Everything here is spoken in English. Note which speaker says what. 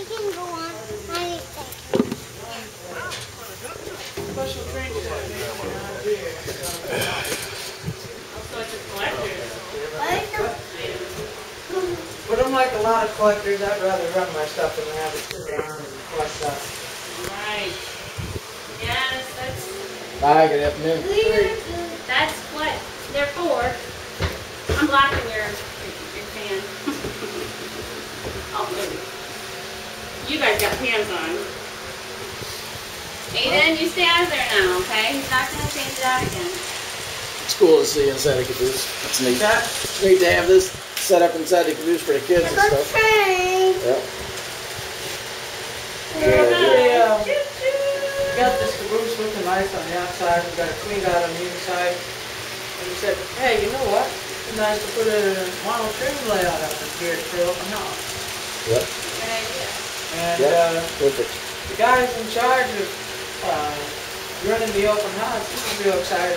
Speaker 1: can go on anything.
Speaker 2: Special drinks that they make out here.
Speaker 3: Also, it's a collector's.
Speaker 2: But unlike a lot of collectors, I'd rather run my stuff than have it sit around and flush up.
Speaker 3: Right. Yes,
Speaker 4: Bye, good afternoon.
Speaker 3: that's what they're for. I'm blocking your fan. Oh, really? You guys got pants on. Aiden, you stay out of there now, okay? He's not going to change it out again.
Speaker 4: It's cool to see inside the caboose. It's neat. It's neat to have this set up inside the caboose for the kids and stuff. Yep.
Speaker 2: We got this caboose looking nice on the outside. We got it cleaned out on the inside. And we said, hey, you know what? It's nice to put a model trim layout up here for open house.
Speaker 4: Yep.
Speaker 3: Good idea.
Speaker 2: And
Speaker 4: Perfect.
Speaker 2: the guy's in charge of running the open house. He's real excited